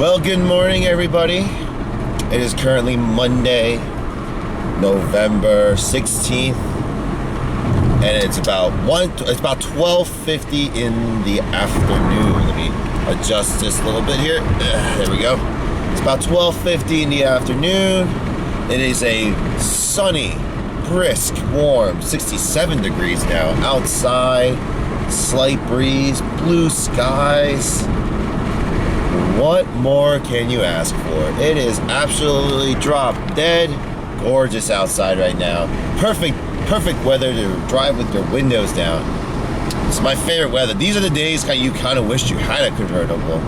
Well, good morning, everybody. It is currently Monday, November 16th, and it's about 12:50 in the afternoon. Let me adjust this a little bit here. There we go. It's about 12:50 in the afternoon. It is a sunny, brisk, warm 67 degrees now outside. Slight breeze, blue skies. What more can you ask for? It is absolutely drop dead gorgeous outside right now. Perfect weather to drive with your windows down. It's my favorite weather. These are the days you kind of wish you had a convertible.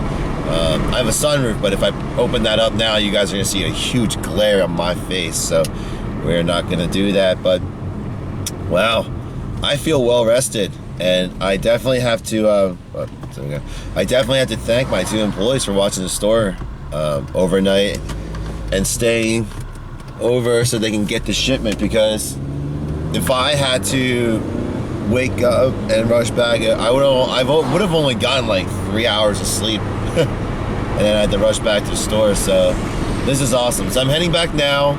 I have a sunroof, but if I open that up now, you guys are gonna see a huge glare on my face. So we're not gonna do that. But wow, I feel well rested, and I definitely have to. I definitely have to thank my 2 employees for watching the store overnight and staying over so they can get the shipment, because if I had to wake up and rush back, I would have only gotten like 3 hours of sleep and then I had to rush back to the store. So this is awesome. So I'm heading back now.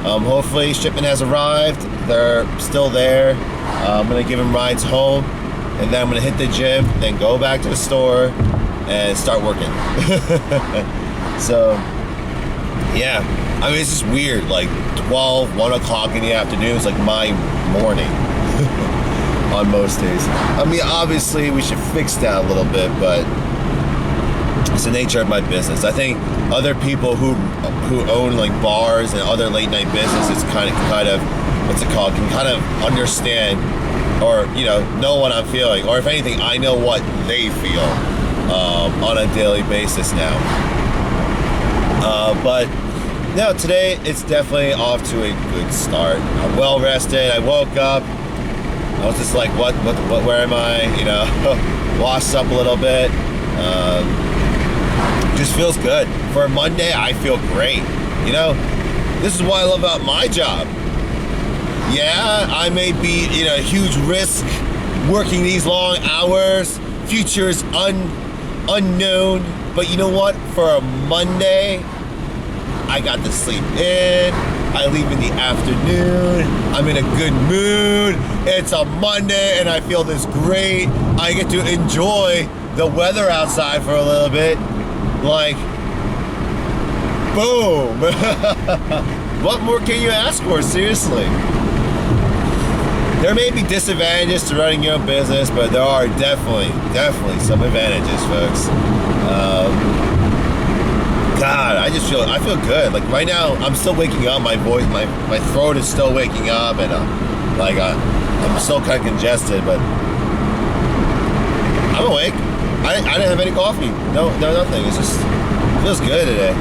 Hopefully shipment has arrived. They're still there. I'm gonna give them rides home, and then I'm gonna hit the gym, then go back to the store and start working. So yeah, I mean, it's just weird, like 1 o'clock in the afternoon is like my morning on most days. I mean, obviously we should fix that a little bit, but it's the nature of my business. I think other people who own like bars and other late night businesses kind of what's it called, can kind of understand, or know what I'm feeling, or if anything, I know what they feel on a daily basis now. But no, today it's definitely off to a good start. I'm well rested. I woke up. I was just like, what, where am I? Washed up a little bit. Just feels good. For a Monday, I feel great. This is what I love about my job. Yeah, I may be in a huge risk working these long hours. Future is unknown. But you know what? For a Monday, I got to sleep in. I leave in the afternoon. I'm in a good mood. It's a Monday and I feel this great. I get to enjoy the weather outside for a little bit. Like, boom. What more can you ask for, seriously? There may be disadvantages to running your own business, but there are definitely some advantages, folks. God, I feel good. Like right now, I'm still waking up. My voice, my throat is still waking up, and I'm still kind of congested, but I'm awake. I didn't have any coffee. No, nothing. It feels good today.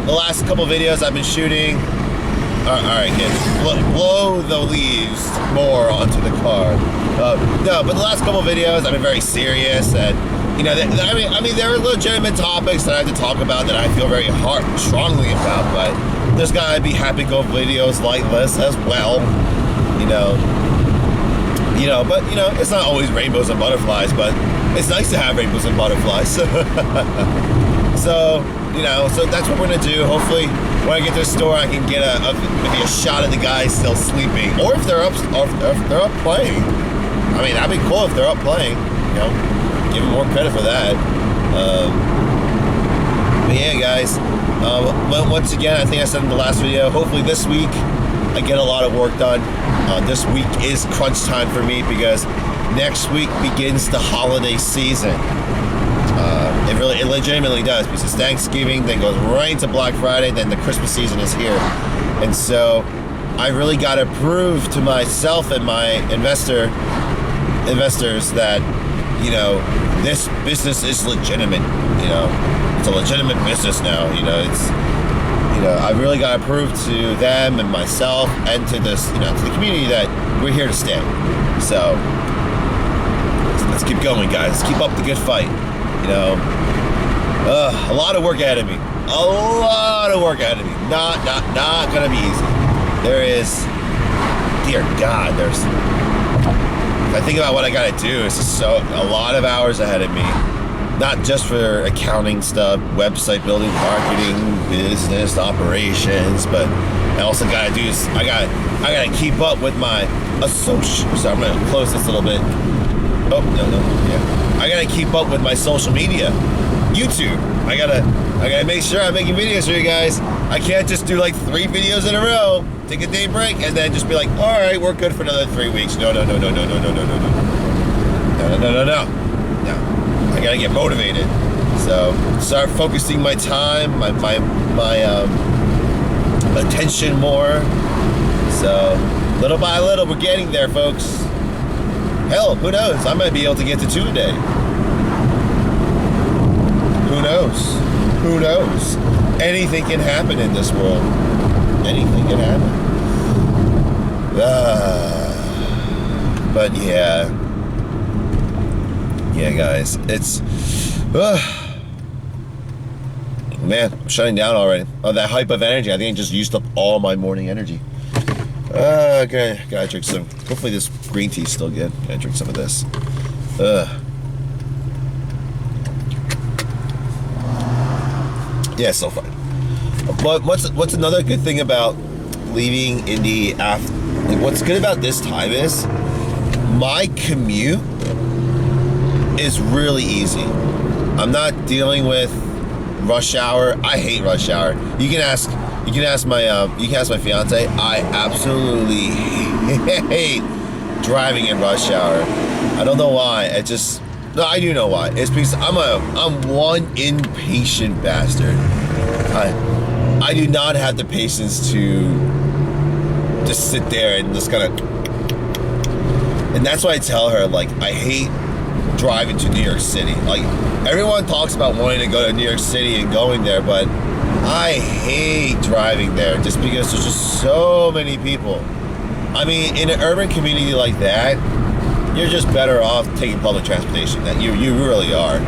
The last couple videos I've been shooting. All right, kids, blow the leaves more onto the car. No, but the last couple videos I've been very serious, and I mean, there are legitimate topics that I have to talk about that I feel very strongly about, but there's gotta be happy-go videos like this as well, But it's not always rainbows and butterflies, but it's nice to have rainbows and butterflies. So that's what we're gonna do. Hopefully, when I get to the store, I can get maybe a shot of the guys still sleeping, or if they're up playing. I mean, that'd be cool if they're up playing. Give them more credit for that. But yeah, guys. Once again, I think I said in the last video, hopefully this week I get a lot of work done. This week is crunch time for me because next week begins the holiday season. It legitimately does, because it's Thanksgiving, then goes right into Black Friday, then the Christmas season is here. And so I really got to prove to myself and my investors that this business is legitimate. It's a legitimate business now. I really got to prove to them and myself and to this, to the community that we're here to stay. So let's keep going, guys. Let's keep up the good fight. A lot of work ahead of me. Not gonna be easy. There is, dear God, if I think about what I gotta do, it's just a lot of hours ahead of me. not just for accounting stuff, website building, marketing, business operations, but I also gotta do is I gotta keep up with my associates. So I'm gonna close this a little bit. Oh no, yeah. I gotta keep up with my social media, YouTube. I gotta make sure I'm making videos for you guys. I can't just do like 3 videos in a row, take a day break, and then just be like, all right, we're good for another 3 weeks. No. I gotta get motivated. So start focusing my time, my attention more. So little by little, we're getting there, folks. Hell, who knows? I might be able to get to 2 a day. Who knows? Who knows? Anything can happen in this world. Anything can happen. But yeah. Yeah, guys. It's... man, I'm shutting down already. Oh, that hype of energy. I think I just used up all my morning energy. Okay, gotta drink some. Hopefully this green tea's still good. Gotta drink some of this. Yeah, so fine. But what's another good thing about leaving Indy after? Like, what's good about this time is my commute is really easy. I'm not dealing with rush hour. I hate rush hour. You can ask my fiance. I absolutely hate driving in rush hour. I don't know why. No, I do know why. It's because I'm one impatient bastard. I do not have the patience to just sit there and just kind of. And that's why I tell her, like, I hate driving to New York City. Like, everyone talks about wanting to go to New York City and going there, but I hate driving there just because there's just so many people. I mean, in an urban community like that, you're just better off taking public transportation. That you really are.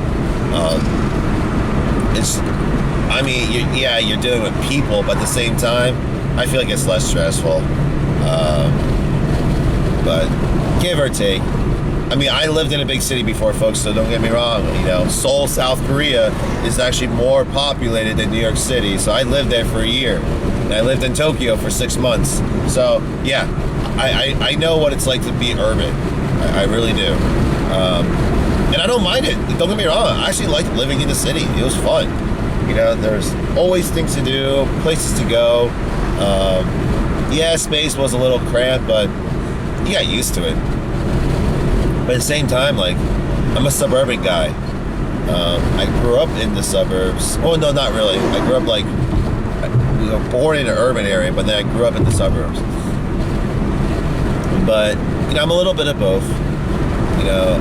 You're dealing with people, but at the same time, I feel like it's less stressful. But give or take. I mean, I lived in a big city before, folks, so don't get me wrong. You know, Seoul, South Korea is actually more populated than New York City, so I lived there for a year. And I lived in Tokyo for 6 months. So, yeah, I know what it's like to be urban. I really do. And I don't mind it. Don't get me wrong. I actually liked living in the city. It was fun. You know, there's always things to do, places to go. Yeah, space was a little cramped, but you got used to it. But at the same time, like, I'm a suburban guy. I grew up in the suburbs. Oh, no, not really. I grew up, like, we were born in an urban area, but then I grew up in the suburbs. But, you know, I'm a little bit of both. You know,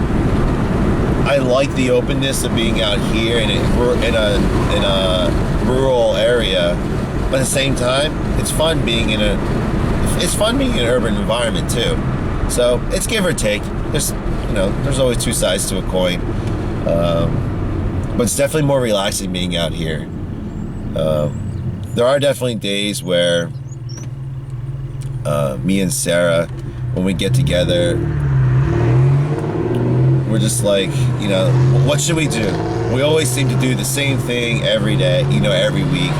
I like the openness of being out here in a rural area, but at the same time, it's fun being in an urban environment too. So it's give or take. There's always 2 sides to a coin, but it's definitely more relaxing being out here. There are definitely days where me and Sarah, when we get together, we're just like, you know, what should we do? We always seem to do the same thing every day, you know, every week.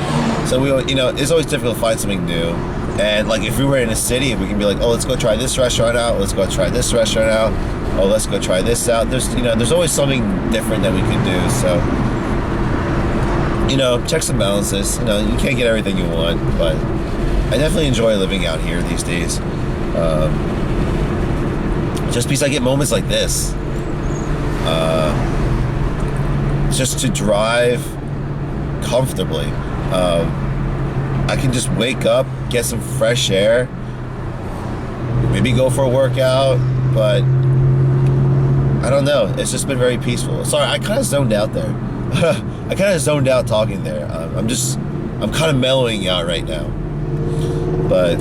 So it's always difficult to find something new. And like, if we were in a city, we can be like, oh, let's go try this restaurant out. Let's go try this restaurant out. Oh, let's go try this out. There's always something different that we can do. So, you know, checks and balances. You know, you can't get everything you want, but I definitely enjoy living out here these days. Just because I get moments like this. Just to drive comfortably. I can just wake up, get some fresh air, maybe go for a workout, but I don't know. It's just been very peaceful. Sorry, I kind of zoned out there. I kind of zoned out talking there. I'm kind of mellowing out right now. But,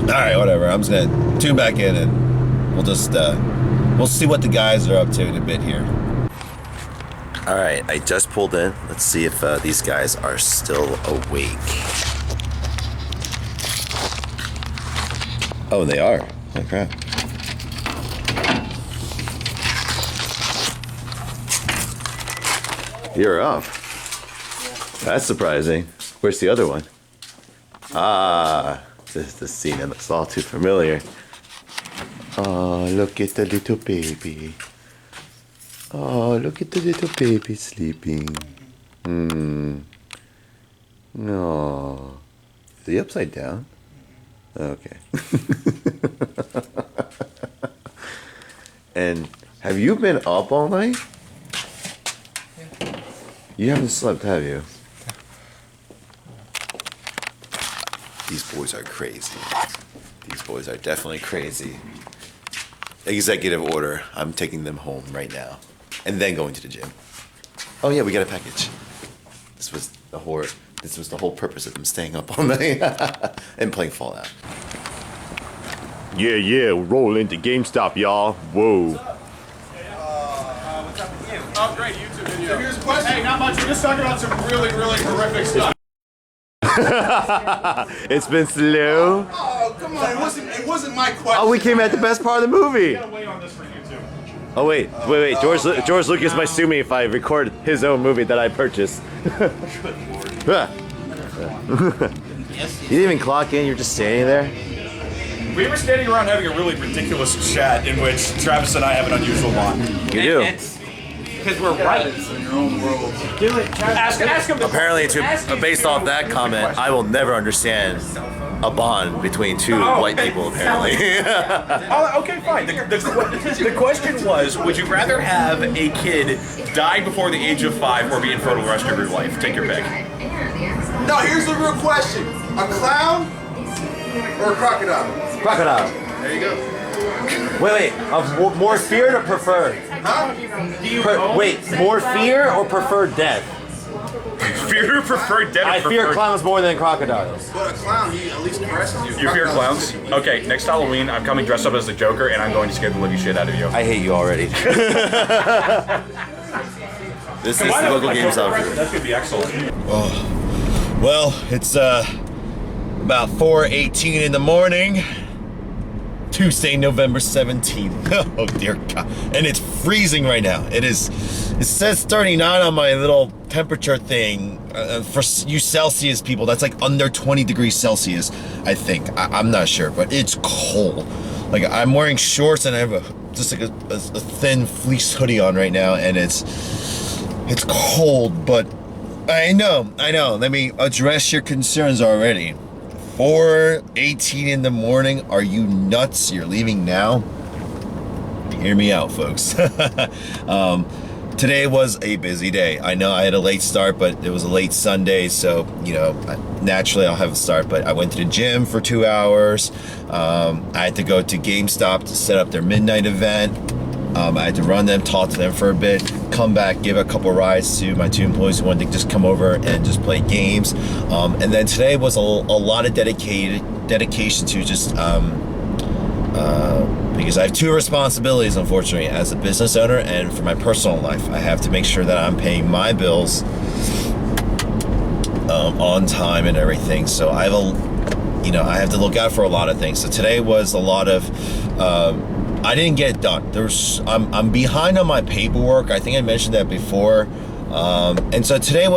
alright, whatever. I'm just going to tune back in and we'll see what the guys are up to in a bit here. Alright, I just pulled in. Let's see if these guys are still awake. Oh, they are. Oh, crap. You're up. That's surprising. Where's the other one? Ah, this scene that looks all too familiar. Oh, look at the little baby. Oh, look at the little baby sleeping. No. Is he upside down? Okay. And have you been up all night? You haven't slept, have you? These boys are crazy. These boys are definitely crazy. Executive order. I'm taking them home right now. And then going to the gym. Oh yeah, we got a package. This was the whole purpose of them staying up all night and playing Fallout. Yeah, roll into GameStop, y'all. Whoa. What's up with you? Oh, great, YouTube video. So here's a question. Hey, not much. We're just talking about some really, really horrific stuff. It's been slow. Oh, come on. It wasn't my question. Oh, we came at the best part of the movie. You gotta wait on this for YouTube. Oh, wait. George Lucas might sue me if I record his own movie that I purchased. Good Lord. You didn't even clock in, you're just standing there? We were standing around having a really ridiculous chat in which Travis and I have an unusual bond. You do. Because we're right. In your own world. Do it. Ask him. Apparently, based off that comment, I will never understand a bond between two white people, apparently. Oh, okay, fine. The question was, would you rather have a kid die before the age of 5 or be infertile the rest of your life? Take your pick. No, here's the real question. A clown or a crocodile? Crocodile. There you go. Wait. More fear or preferred? Huh? Wait, more fear or preferred death? Fear or preferred death? I fear clowns more than crocodiles. But a clown, he at least caresses you. You fear clowns? Okay, next Halloween, I'm coming dressed up as the Joker, and I'm going to scare the living shit out of you. I hate you already. This is the local GameStop. That's gonna be excellent. Oh, well, it's about 4:18 in the morning. Tuesday, November 17th. Oh dear God. And it's freezing right now. It says 39 on my little temperature thing. For you Celsius people, that's like under 20 degrees Celsius, I think. I'm not sure, but it's cold. Like I'm wearing shorts and I have just like a thin fleece hoodie on right now, and it's cold, but I know. Let me address your concerns already. 4:18 in the morning, are you nuts? You're leaving now? Hear me out, folks. Today was a busy day. I know I had a late start, but it was a late Sunday, so, you know, naturally I'll have a start, but I went to the gym for 2 hours. I had to go to GameStop to set up their midnight event. I had to run them, talk to them for a bit, come back, give a couple rides to my 2 employees who wanted to just come over and just play games. And then today was a lot of dedication to just, because I have 2 responsibilities, unfortunately, as a business owner and for my personal life. I have to make sure that I'm paying my bills on time and everything. So I have to look out for a lot of things. So today was a lot of, I didn't get it done. I'm behind on my paperwork. I think I mentioned that before. And so today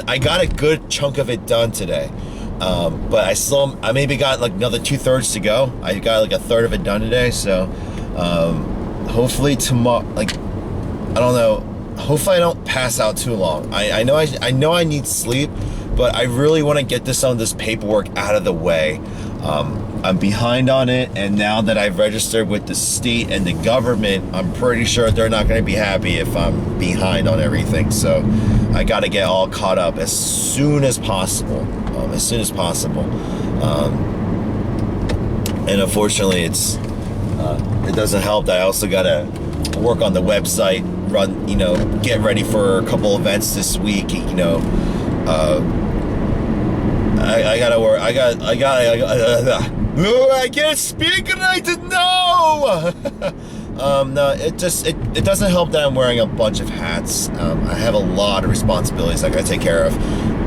I got a good chunk of it done today. But I maybe got like another 2/3 to go. I got like a third of it done today. So, hopefully tomorrow, like, I don't know, hopefully I don't pass out too long. I know I need sleep, but I really want to get some of this paperwork out of the way. I'm behind on it, and now that I've registered with the state and the government, I'm pretty sure they're not going to be happy if I'm behind on everything. So I got to get all caught up as soon as possible. And unfortunately, it doesn't help that I also got to work on the website, get ready for a couple events this week. I gotta work. I can't speak and I didn't know. No, it doesn't help that I'm wearing a bunch of hats. I have a lot of responsibilities I gotta take care of,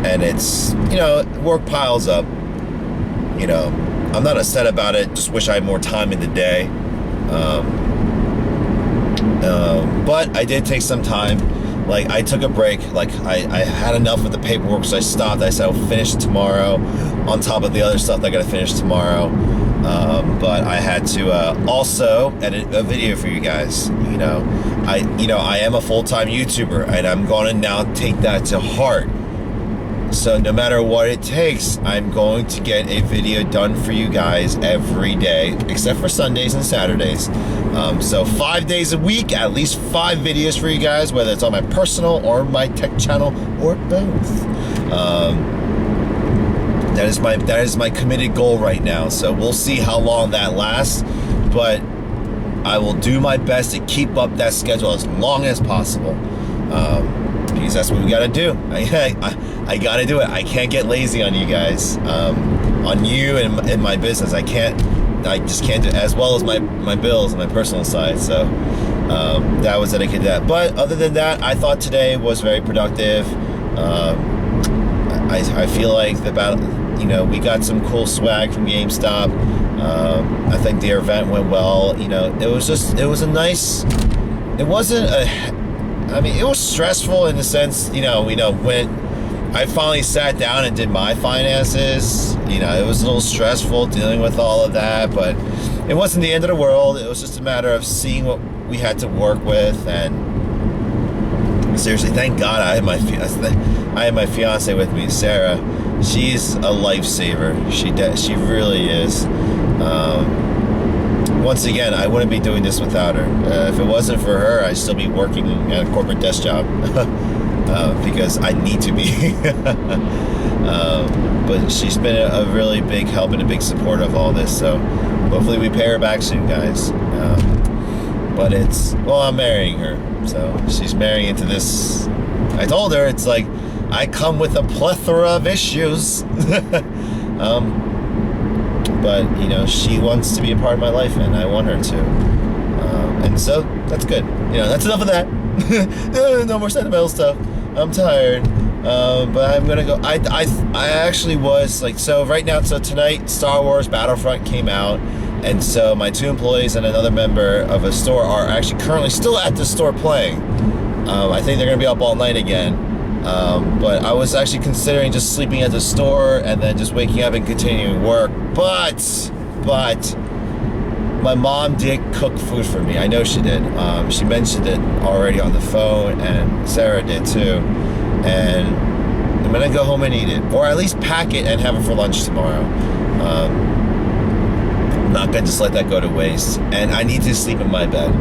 and it's, work piles up. I'm not upset about it. Just wish I had more time in the day. But I did take some time Like, I took a break. Like, I had enough with the paperwork, so I stopped. I said I'll finish it tomorrow, on top of the other stuff that I gotta finish tomorrow. But I had to also edit a video for you guys. I am a full-time YouTuber, and I'm gonna now take that to heart. So no matter what it takes, I'm going to get a video done for you guys every day, except for Sundays and Saturdays. So 5 days a week, at least 5 videos for you guys, whether it's on my personal or my tech channel or both. That is my committed goal right now. So we'll see how long that lasts, but I will do my best to keep up that schedule as long as possible. Because that's what we gotta do. I gotta do it. I can't get lazy on you guys, on you and my business. I just can't do, as well as my bills and my personal side. So that was that I could do that. But other than that, I thought today was very productive. I feel like we got some cool swag from GameStop. I think the event went well. It was stressful in the sense, when I finally sat down and did my finances, it was a little stressful dealing with all of that, but it wasn't the end of the world. It was just a matter of seeing what we had to work with. And seriously, thank God I had my fiance with me, Sarah. She's a lifesaver. She really is. Once again, I wouldn't be doing this without her. If it wasn't for her, I'd still be working at a corporate desk job because I need to be. But she's been a really big help and a big support of all this. So hopefully we pay her back soon, guys. But I'm marrying her. So she's marrying into this. I told her, it's like, I come with a plethora of issues. But she wants to be a part of my life, and I want her to, and so that's good. That's enough of that. No more sentimental stuff. I'm tired, but I'm gonna go. I actually was like, so right now, so tonight Star Wars Battlefront came out, and so my 2 employees and another member of a store are actually currently still at the store playing. I think they're gonna be up all night again. But I was actually considering just sleeping at the store and then just waking up and continuing work. But my mom did cook food for me. I know she did. She mentioned it already on the phone, and Sarah did too. And I'm gonna go home and eat it, or at least pack it and have it for lunch tomorrow. I'm not gonna just let that go to waste. And I need to sleep in my bed.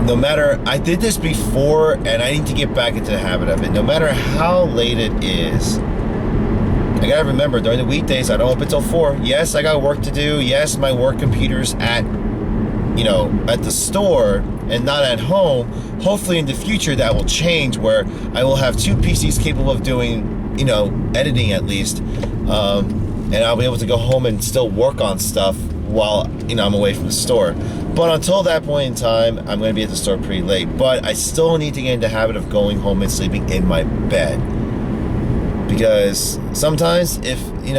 No matter, I did this before, and I need to get back into the habit of it. No matter how late it is, I gotta remember, during the weekdays, I don't open until 4. Yes, I got work to do. Yes, my work computer's at the store and not at home. Hopefully in the future that will change, where I will have 2 PCs capable of doing, editing at least. And I'll be able to go home and still work on stuff while, I'm away from the store. But until that point in time, I'm going to be at the store pretty late. But I still need to get into the habit of going home and sleeping in my bed. Because sometimes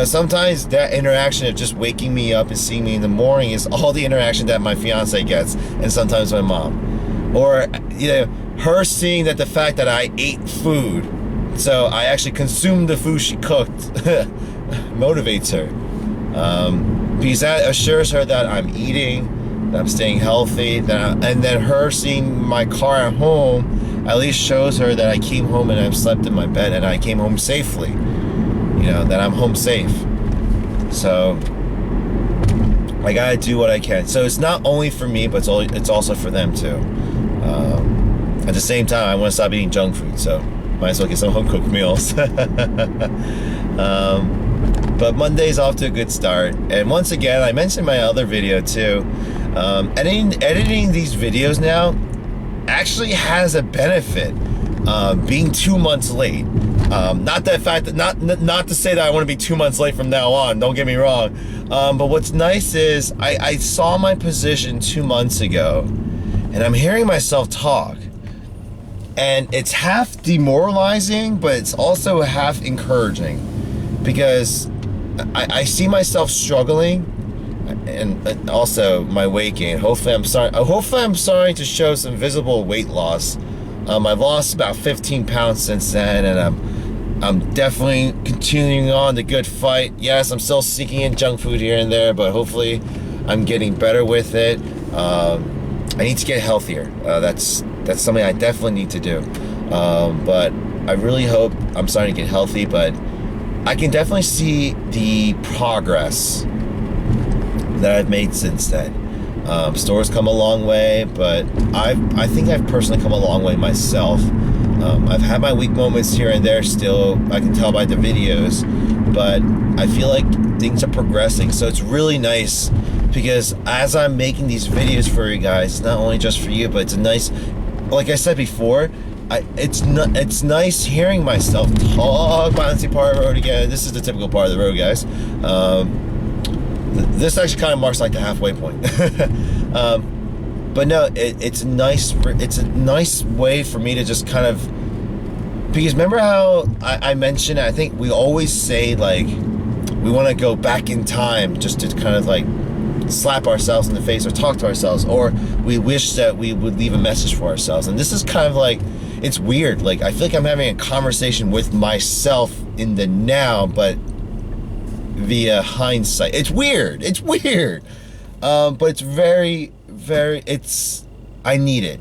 sometimes that interaction of just waking me up and seeing me in the morning is all the interaction that my fiance gets, and sometimes my mom. Or, her seeing that the fact that I ate food, so I actually consumed the food she cooked, motivates her. Because that assures her that I'm eating, that I'm staying healthy, and then her seeing my car at home at least shows her that I came home and I've slept in my bed and I came home safely. That I'm home safe. So I gotta do what I can. So it's not only for me, but it's also for them too. At the same time, I want to stop eating junk food, so might as well get some home cooked meals. But Monday's off to a good start. And once again, I mentioned in my other video too, editing these videos now actually has a benefit. Being 2 months late. Not to say that I want to be 2 months late from now on, don't get me wrong. But what's nice is I saw my position 2 months ago, and I'm hearing myself talk. And it's half demoralizing, but it's also half encouraging, because I see myself struggling, and also my weight gain. Hopefully I'm starting to show some visible weight loss I've lost about 15 pounds since then, and I'm definitely continuing on the good fight. Yes, I'm still sneaking in junk food here and there, but hopefully I'm getting better with it. I need to get healthier. That's something I definitely need to do. But I really hope I'm starting to get healthy, but I can definitely see the progress that I've made since then. Store's come a long way, but I think I've personally come a long way myself. I've had my weak moments here and there still, I can tell by the videos, but I feel like things are progressing. So it's really nice because as I'm making these videos for you guys, it's not only just for you, but it's a nice, like I said before, it's nice hearing myself talk about the part of the road again. This is the typical part of the road, guys. This actually kind of marks like the halfway point. But no, it's a nice way for me to just kind of, because remember how I mentioned, I think we always say like we want to go back in time just to kind of like slap ourselves in the face or talk to ourselves, or we wish that we would leave a message for ourselves. And this is kind of like, it's weird, like I feel like I'm having a conversation with myself in the now, but via hindsight. It's weird, but it's very, I need it.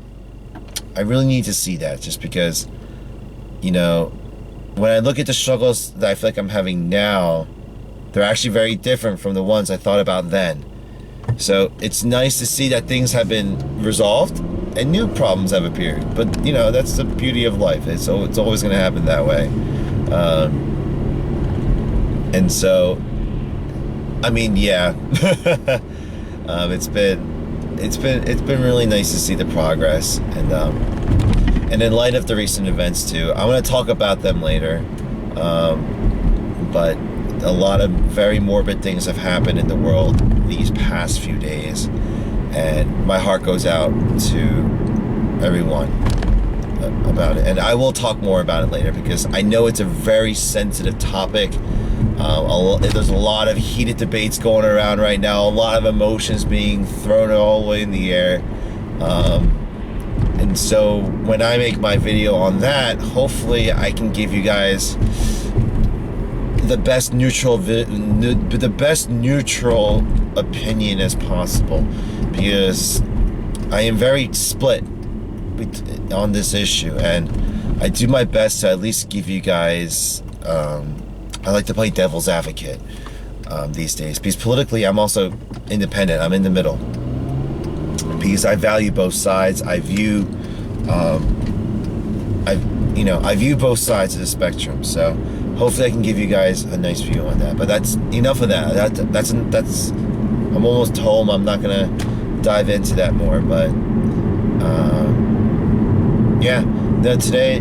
I really need to see that, just because, you know, when I look at the struggles that I feel like I'm having now, they're actually very different from the ones I thought about then. So it's nice to see that things have been resolved and new problems have appeared. But you know, that's the beauty of life. It's always going to happen that way. And so, I mean, yeah, it's been really nice to see the progress, and in light of the recent events too, I'm going to talk about them later. But a lot of very morbid things have happened in the world these past few days, and my heart goes out to everyone about it. And I will talk more about it later because I know it's a very sensitive topic. There's a lot of heated debates going around right now, a lot of emotions being thrown all the way in the air. And so when I make my video on that, hopefully I can give you guys the best neutral opinion as possible, because I am very split on this issue, and I do my best to at least give you guys, I like to play devil's advocate these days, because politically I'm also independent. I'm in the middle because I value both sides. I view both sides of the spectrum. So hopefully I can give you guys a nice view on that. But that's enough of that. That's I'm almost home. I'm not gonna dive into that more. But yeah. Today,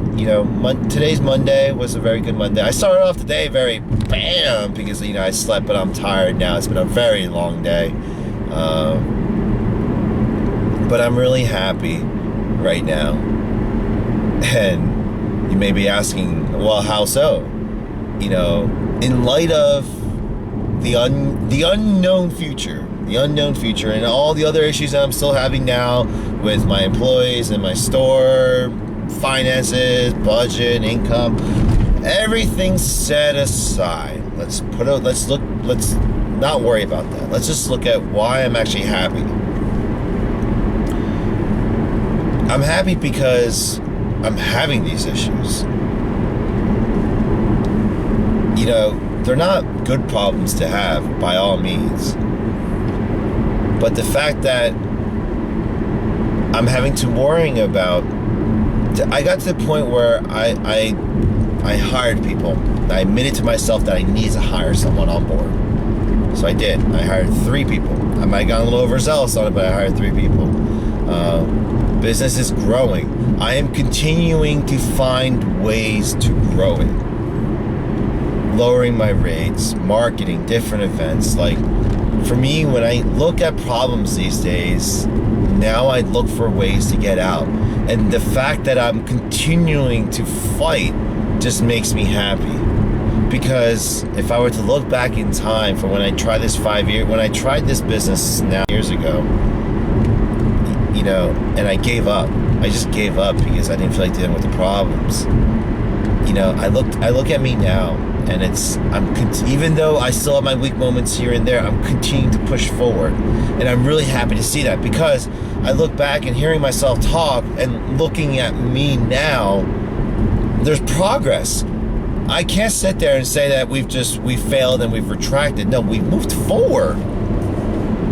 today's Monday was a very good Monday. I started off the day very bam because I slept, but I'm tired now. It's been a very long day, but I'm really happy right now. And you may be asking, well, how so? In light of the unknown future, and all the other issues that I'm still having now with my employees and my store, finances, budget, income, everything's set aside. Let's not worry about that. Let's just look at why I'm actually happy. I'm happy because I'm having these issues. They're not good problems to have by all means. But the fact that I'm having to worrying about, I got to the point where I hired people. I admitted to myself that I needed to hire someone on board. So I did. I hired 3 people. I might have gotten a little overzealous on it, but I hired 3 people. Business is growing. I am continuing to find ways to grow it. Lowering my rates, marketing, different events. Like, for me, when I look at problems these days, now I look for ways to get out. And the fact that I'm continuing to fight just makes me happy. Because if I were to look back in time for when I tried this when I tried this business now years ago, and I gave up, I just gave up because I didn't feel like dealing with the problems. You know, I look at me now, and even though I still have my weak moments here and there, I'm continuing to push forward, and I'm really happy to see that, because I look back and hearing myself talk and looking at me now, there's progress. I can't sit there and say that we failed and we've retracted. No, we've moved forward.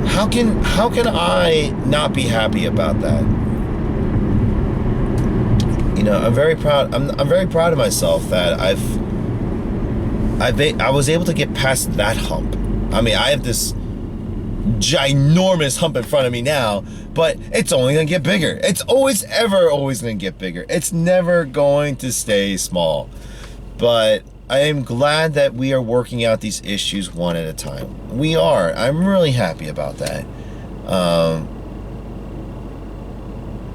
How can I not be happy about that? You know, I'm very proud. I'm very proud of myself that I was able to get past that hump. I mean, I have this ginormous hump in front of me now, but it's only gonna get bigger. It's always gonna get bigger. It's never going to stay small. But I am glad that we are working out these issues one at a time. We are. I'm really happy about that.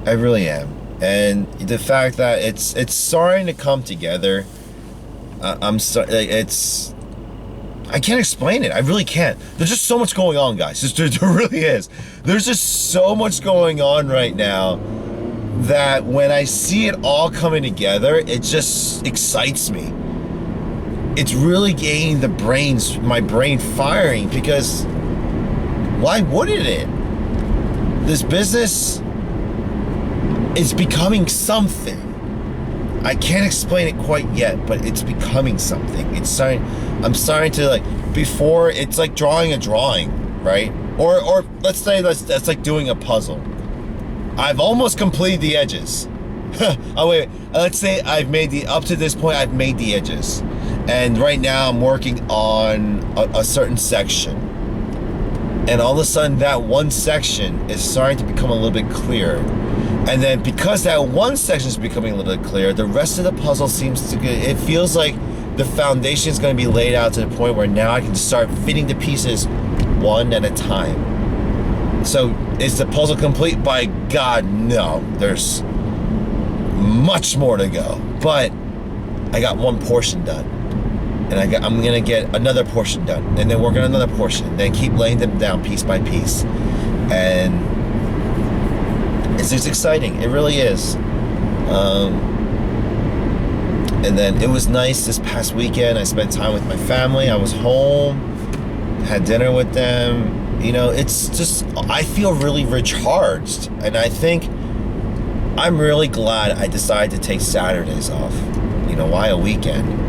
I really am. And the fact that it's starting to come together, I can't explain it. I really can't. There's just so much going on, guys. There really is. There's just so much going on right now that when I see it all coming together, it just excites me. It's really getting my brain firing, because why wouldn't it? This business is becoming something. I can't explain it quite yet, but it's becoming something. I'm starting to, before it's like drawing a drawing, right? Or let's say that's like doing a puzzle. I've almost completed the edges. Oh wait, let's say up to this point, I've made the edges. And right now I'm working on a certain section. And all of a sudden that one section is starting to become a little bit clearer. And then because that one section is becoming a little bit clearer, the rest of the puzzle it feels like the foundation is going to be laid out to the point where now I can start fitting the pieces one at a time. So is the puzzle complete? By God, no. There's much more to go. But I got one portion done. And I'm gonna get another portion done, and then work on another portion, then keep laying them down piece by piece. And it's just exciting. It really is. And then it was nice this past weekend. I spent time with my family. I was home, had dinner with them. You know, it's just, I feel really recharged. And I think I'm really glad I decided to take Saturdays off. You know, why a weekend?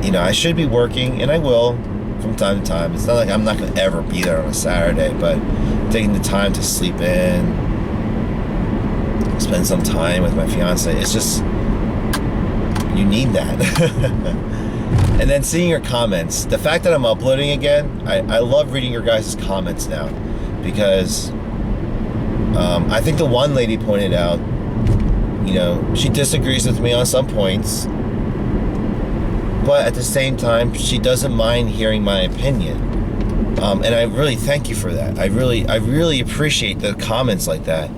You know, I should be working, and I will from time to time. It's not like I'm not going to ever be there on a Saturday, but taking the time to sleep in, spend some time with my fiance, it's just, you need that. And then seeing your comments, the fact that I'm uploading again, I love reading your guys' comments now, because I think the one lady pointed out, you know, she disagrees with me on some points, but at the same time, she doesn't mind hearing my opinion. And I really thank you for that. I really appreciate the comments like that.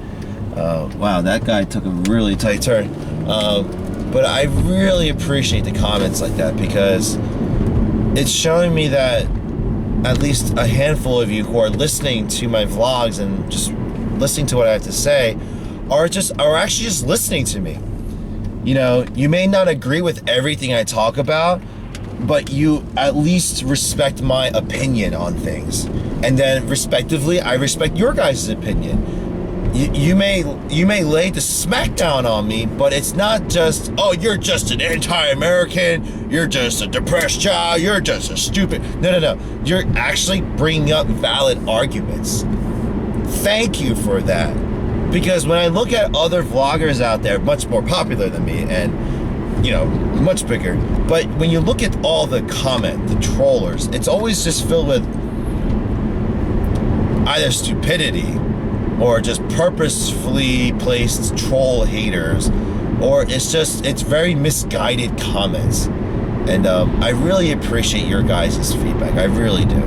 Wow, that guy took a really tight turn. But I really appreciate the comments like that, because it's showing me that at least a handful of you who are listening to my vlogs and just listening to what I have to say are actually just listening to me. You know, you may not agree with everything I talk about, but you at least respect my opinion on things. And then respectively, I respect your guys' opinion. You may lay the smackdown on me, but it's not just, oh, you're just an anti-American, you're just a depressed child, you're just a stupid. No. You're actually bringing up valid arguments. Thank you for that. Because when I look at other vloggers out there, much more popular than me, and, you know, much bigger, but when you look at all the trollers, it's always just filled with either stupidity or just purposefully placed troll haters, or it's very misguided comments. And I really appreciate your guys' feedback. I really do.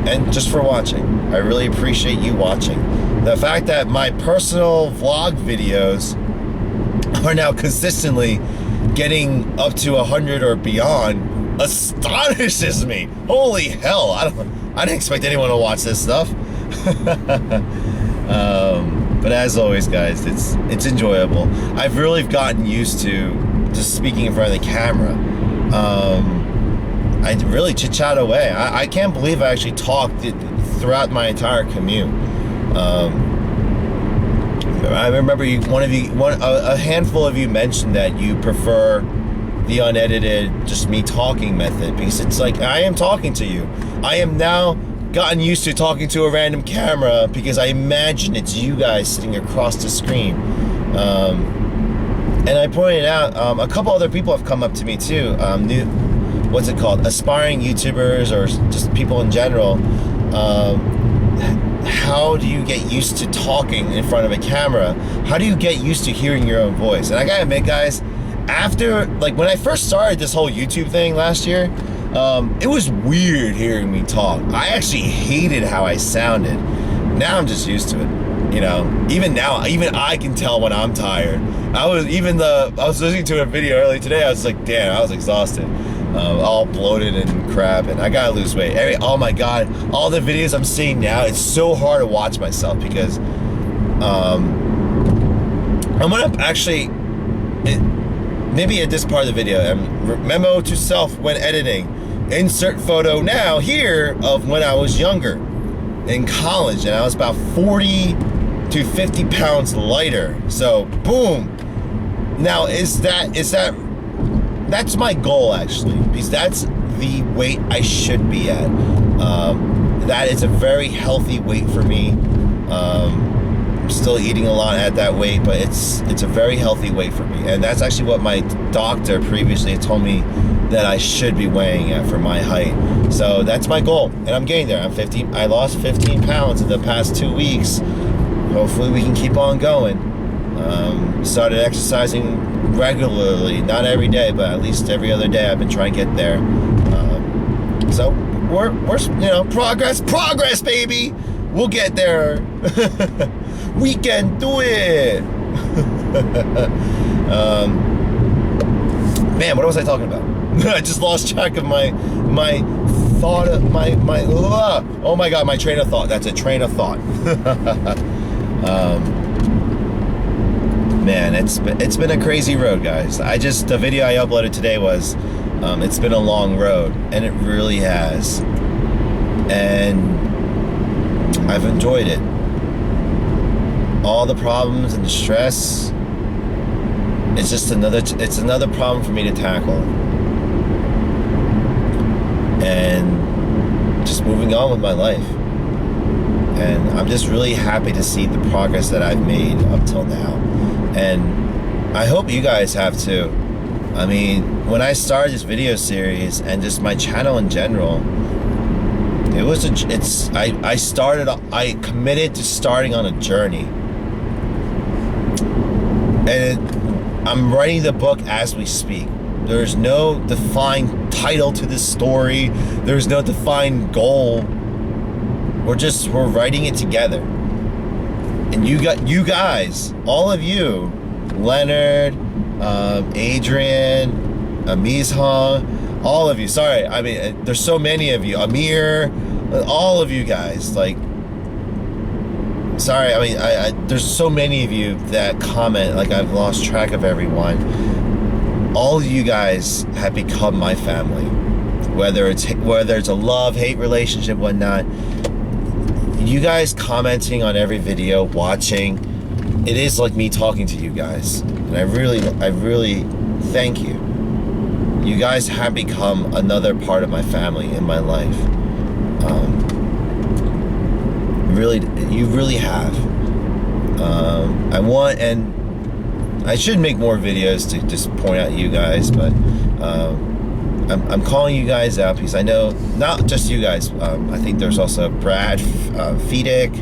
And just for watching. I really appreciate you watching. The fact that my personal vlog videos are now consistently getting up to 100 or beyond astonishes me. Holy hell, I didn't expect anyone to watch this stuff. But as always, guys, it's enjoyable. I've really gotten used to just speaking in front of the camera. I really chit-chat away. I can't believe I actually talked throughout my entire commute. I remember a handful of you mentioned that you prefer the unedited, just me talking method, because it's like I am talking to you. I am now gotten used to talking to a random camera because I imagine it's you guys sitting across the screen. And I pointed out, a couple other people have come up to me too, what's it called, aspiring YouTubers or just people in general. How do you get used to talking in front of a camera? How do you get used to hearing your own voice? And I gotta admit, guys, after, like, when I first started this whole YouTube thing last year, it was weird hearing me talk. I actually hated how I sounded. Now I'm just used to it, you know? Even now, even I can tell when I'm tired. I was listening to a video earlier today, I was like, damn, I was exhausted. All bloated and crap, and I gotta lose weight. Oh my god, all the videos I'm seeing now, it's so hard to watch myself because I'm gonna actually, maybe at this part of the video, memo to self when editing, insert photo now here of when I was younger in college, and I was about 40 to 50 pounds lighter. So boom. Now that's my goal, actually, because that's the weight I should be at. That is a very healthy weight for me. I'm still eating a lot at that weight, but it's a very healthy weight for me. And that's actually what my doctor previously had told me that I should be weighing at for my height. So that's my goal, and I'm getting there. I lost 15 pounds in the past 2 weeks. Hopefully we can keep on going. Started exercising regularly, not every day, but at least every other day. I've been trying to get there. So we're progress, baby. We'll get there. We can do it. Man, what was I talking about? I just lost track of my thought of oh my god, my train of thought. That's a train of thought. Man, it's been a crazy road, guys. The video I uploaded today was, it's been a long road, and it really has. And I've enjoyed it. All the problems and the stress, it's another problem for me to tackle. And just moving on with my life. And I'm just really happy to see the progress that I've made up till now. And I hope you guys have too. I mean, when I started this video series and just my channel in general, I committed to starting on a journey. And I'm writing the book as we speak. There's no defined title to this story. There's no defined goal. We're writing it together. And you guys, all of you, Leonard, Adrian, Amizha, all of you, sorry, I mean, there's so many of you, Amir, all of you guys, like, sorry, I mean, there's so many of you that comment, like, I've lost track of everyone. All of you guys have become my family, whether it's a love-hate relationship, whatnot. You guys commenting on every video, watching, it is like me talking to you guys. And I really thank you. You guys have become another part of my family in my life. You really have. And I should make more videos to just point out you guys, but I'm calling you guys out because I know not just you guys. I think there's also Brad, Fedic,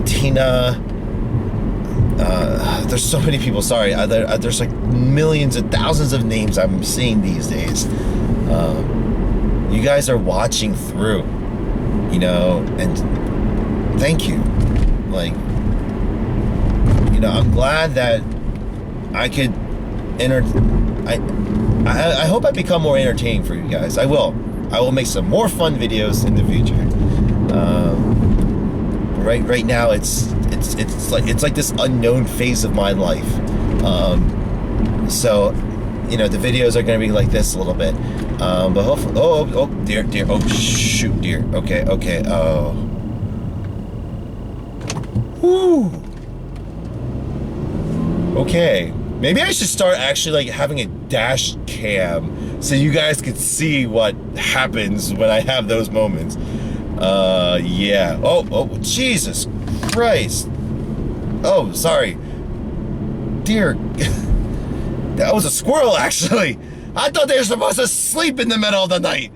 Tina. There's so many people. Sorry, there's like millions and thousands of names I'm seeing these days. You guys are watching through, you know, and thank you. Like, you know, I'm glad that I could I hope I become more entertaining for you guys. I will make some more fun videos in the future. right now it's like this unknown phase of my life. So, you know, the videos are gonna be like this a little bit. But hopefully, oh dear, oh shoot, dear. Okay, oh. Whew. Okay, maybe I should start actually like having a dash cam so you guys could see what happens when I have those moments. Yeah. Oh, Jesus Christ. Oh, sorry. Dear, that was a squirrel actually. I thought they were supposed to sleep in the middle of the night.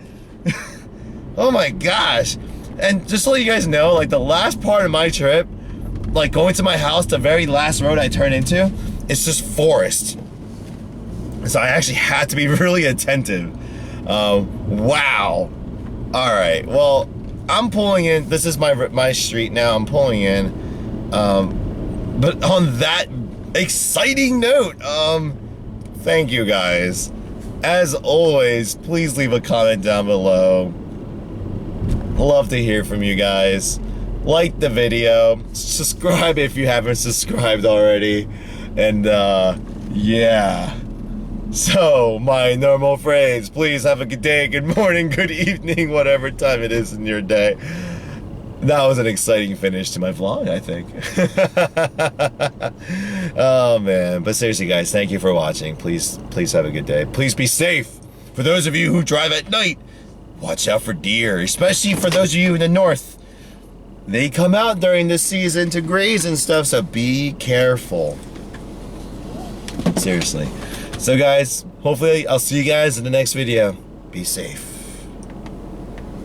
Oh my gosh. And just to let you guys know, like the last part of my trip, like going to my house, the very last road I turn into, it's just forest. So I actually had to be really attentive. Wow. All right, well, I'm pulling in. This is my street now. I'm pulling in. But on that exciting note, thank you guys. As always, please leave a comment down below. Love to hear from you guys. Like the video, subscribe if you haven't subscribed already, and yeah. So, my normal phrase, please have a good day, good morning, good evening, whatever time it is in your day. That was an exciting finish to my vlog, I think. Oh man, but seriously guys, thank you for watching. Please have a good day. Please be safe. For those of you who drive at night, watch out for deer, especially for those of you in the north. They come out during this season to graze and stuff, so be careful. Seriously. So guys, hopefully I'll see you guys in the next video. Be safe.